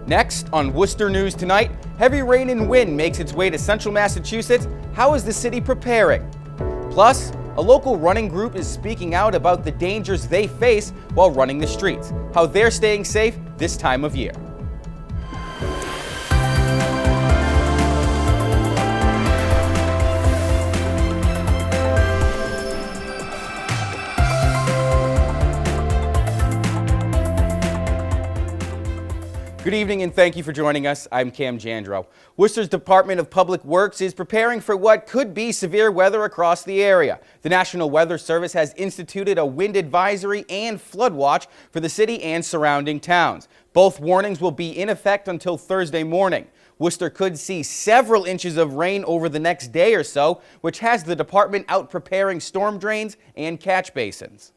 Next on Worcester News Tonight, heavy rain and wind makes its way to central Massachusetts. How is the city preparing? Plus, a local running group is speaking out about the dangers they face while running the streets, how they're staying safe this time of year. Good evening and thank you for joining us. I'm Cam Jandro. Worcester's Department of Public Works is preparing for what could be severe weather across the area. The National Weather Service has instituted a wind advisory and flood watch for the city and surrounding towns. Both warnings will be in effect until Thursday morning. Worcester could see several inches of rain over the next day or so, which has the department out preparing storm drains and catch basins.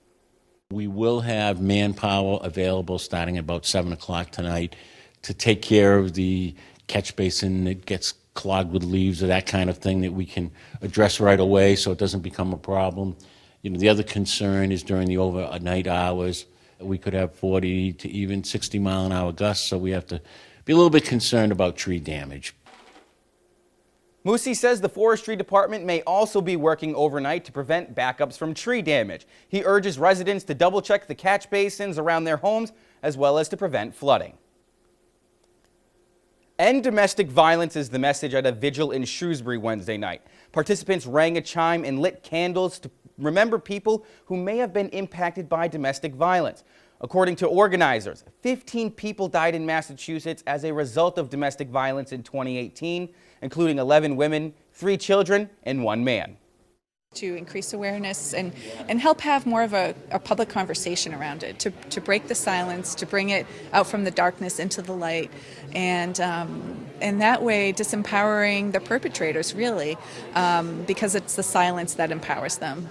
We will have manpower available starting at about 7 o'clock tonight to take care of the catch basin that gets clogged with leaves or that kind of thing that we can address right away so it doesn't become a problem. You know, the other concern is during the overnight hours, we could have 40 to even 60 mile an hour gusts, so we have to be a little bit concerned about tree damage. Moosey says the forestry department may also be working overnight to prevent backups from tree damage. He urges residents to double check the catch basins around their homes as well as to prevent flooding. End domestic violence is the message at a vigil in Shrewsbury Wednesday night. Participants rang a chime and lit candles to remember people who may have been impacted by domestic violence. According to organizers, 15 people died in Massachusetts as a result of domestic violence in 2018, including 11 women, 3 children, and 1 man. To increase awareness and help have more of a public conversation around it, to break the silence, to bring it out from the darkness into the light, and that way disempowering the perpetrators really, because it's the silence that empowers them.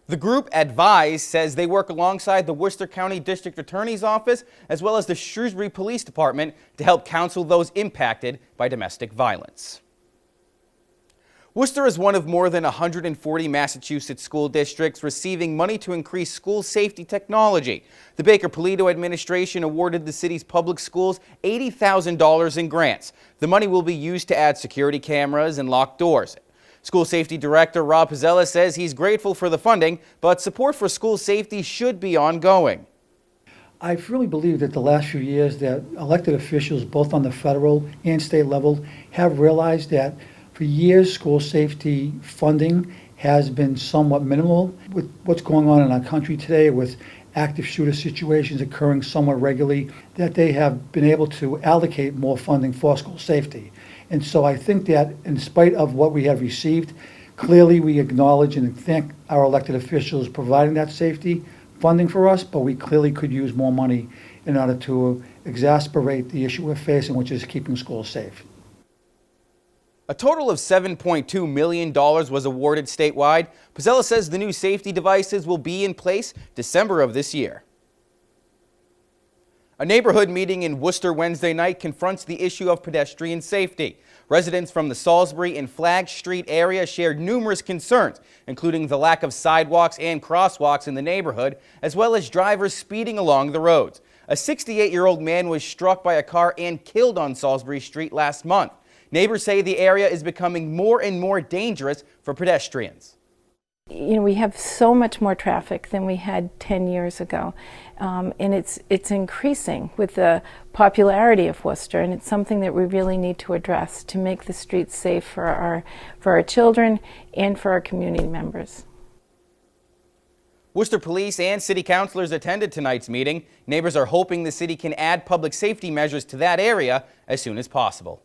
The group Advise says they work alongside the Worcester County District Attorney's Office as well as the Shrewsbury Police Department to help counsel those impacted by domestic violence. Worcester is one of more than 140 Massachusetts school districts receiving money to increase school safety technology. The Baker-Polito administration awarded the city's public schools $80,000 in grants. The money will be used to add security cameras and locked doors. School Safety Director Rob Pizzella says he's grateful for the funding, but support for school safety should be ongoing. I firmly believe that the last few years that elected officials, both on the federal and state level, have realized that for years, school safety funding has been somewhat minimal. With what's going on in our country today with active shooter situations occurring somewhat regularly, that they have been able to allocate more funding for school safety. And so I think that in spite of what we have received, clearly we acknowledge and thank our elected officials providing that safety funding for us, but we clearly could use more money in order to exacerbate the issue we're facing, which is keeping schools safe. A total of $7.2 million was awarded statewide. Pizzella says the new safety devices will be in place December of this year. A neighborhood meeting in Worcester Wednesday night confronts the issue of pedestrian safety. Residents from the Salisbury and Flag Street area shared numerous concerns, including the lack of sidewalks and crosswalks in the neighborhood, as well as drivers speeding along the roads. A 68-year-old man was struck by a car and killed on Salisbury Street last month. Neighbors say the area is becoming more and more dangerous for pedestrians. You know, we have so much more traffic than we had 10 years ago, and it's increasing with the popularity of Worcester, and it's something that we really need to address to make the streets safe for our children and for our community members. Worcester police and city councilors attended tonight's meeting. Neighbors are hoping the city can add public safety measures to that area as soon as possible.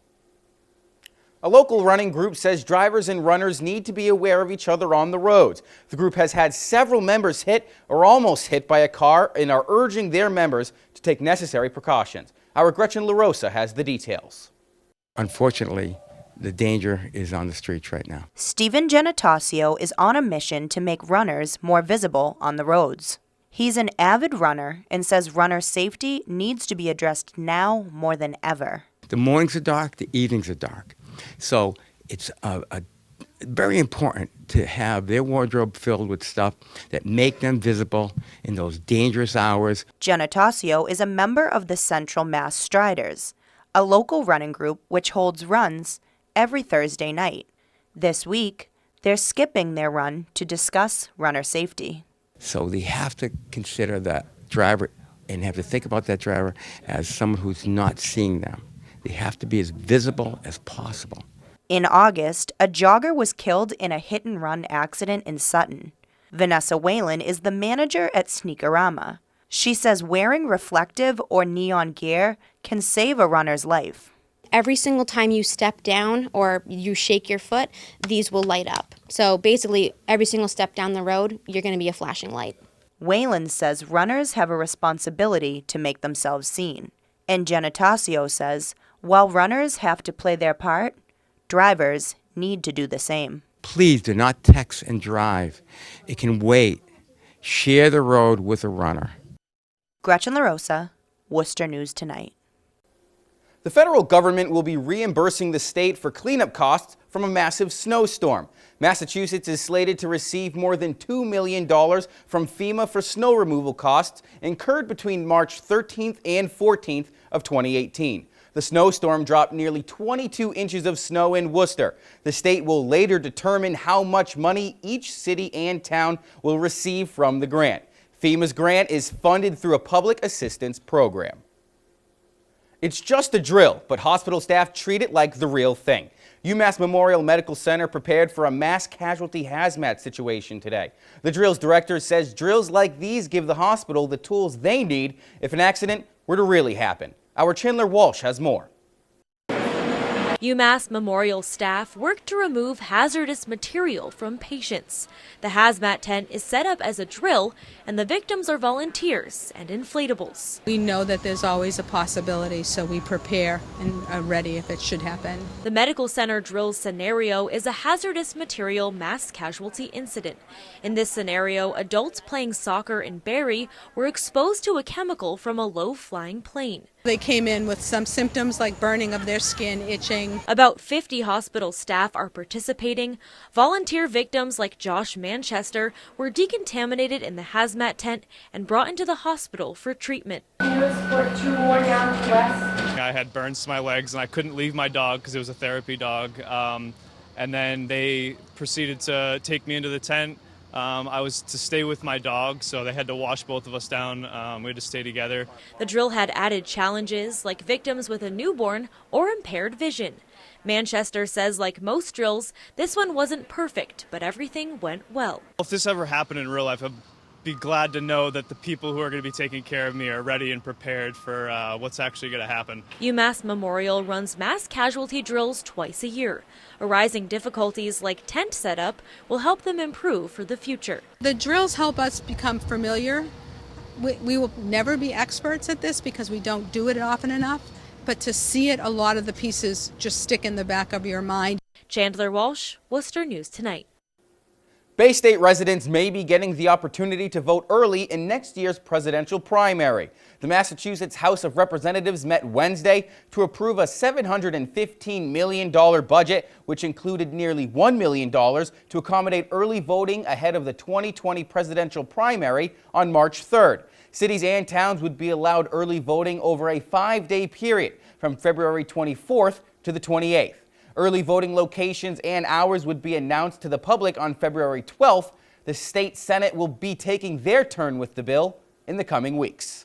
A local running group says drivers and runners need to be aware of each other on the roads. The group has had several members hit or almost hit by a car and are urging their members to take necessary precautions. Our Gretchen LaRosa has the details. Unfortunately, the danger is on the streets right now. Stephen Genatasio is on a mission to make runners more visible on the roads. He's an avid runner and says runner safety needs to be addressed now more than ever. The mornings are dark, the evenings are dark. So it's a very important to have their wardrobe filled with stuff that make them visible in those dangerous hours. Jenna Tassio is a member of the Central Mass Striders, a local running group which holds runs every Thursday night. This week, they're skipping their run to discuss runner safety. So they have to consider that driver and have to think about that driver as someone who's not seeing them. They have to be as visible as possible. In August, a jogger was killed in a hit-and-run accident in Sutton. Vanessa Whalen is the manager at Sneakerama. She says wearing reflective or neon gear can save a runner's life. Every single time you step down or you shake your foot, these will light up. So basically, every single step down the road, you're going to be a flashing light. Whalen says runners have a responsibility to make themselves seen. And Jenna Tassio says, while runners have to play their part, drivers need to do the same. Please do not text and drive. It can wait. Share the road with a runner. Gretchen LaRosa, Worcester News Tonight. The federal government will be reimbursing the state for cleanup costs from a massive snowstorm. Massachusetts is slated to receive more than $2 million from FEMA for snow removal costs incurred between March 13th and 14th of 2018. The snowstorm dropped nearly 22 inches of snow in Worcester. The state will later determine how much money each city and town will receive from the grant. FEMA's grant is funded through a public assistance program. It's just a drill, but hospital staff treat it like the real thing. UMass Memorial Medical Center prepared for a mass casualty hazmat situation today. The drill's director says drills like these give the hospital the tools they need if an accident were to really happen. Our Chandler Walsh has more. UMass Memorial staff work to remove hazardous material from patients. The hazmat tent is set up as a drill, and the victims are volunteers and inflatables. We know that there's always a possibility, so we prepare and are ready if it should happen. The medical center drill scenario is a hazardous material mass casualty incident. In this scenario, adults playing soccer in Barrie were exposed to a chemical from a low-flying plane. They came in with some symptoms like burning of their skin, itching. About 50 hospital staff are participating. Volunteer victims like Josh Manchester were decontaminated in the hazmat tent and brought into the hospital for treatment. I had burns to my legs and I couldn't leave my dog because it was a therapy dog. And then they proceeded to take me into the tent. I was to stay with my dog, so they had to wash both of us down. We had to stay together. The drill had added challenges like victims with a newborn or impaired vision. Manchester says like most drills, this one wasn't perfect, but everything went well. If this ever happened in real life, I'd be glad to know that the people who are going to be taking care of me are ready and prepared for what's actually going to happen. UMass Memorial runs mass casualty drills twice a year. Arising difficulties like tent setup will help them improve for the future. The drills help us become familiar. We will never be experts at this because we don't do it often enough, but to see it, a lot of the pieces just stick in the back of your mind. Chandler Walsh, Worcester News Tonight. Bay State residents may be getting the opportunity to vote early in next year's presidential primary. The Massachusetts House of Representatives met Wednesday to approve a $715 million budget, which included nearly $1 million to accommodate early voting ahead of the 2020 presidential primary on March 3rd. Cities and towns would be allowed early voting over a 5-day period from February 24th to the 28th. Early voting locations and hours would be announced to the public on February 12th. The state Senate will be taking their turn with the bill in the coming weeks.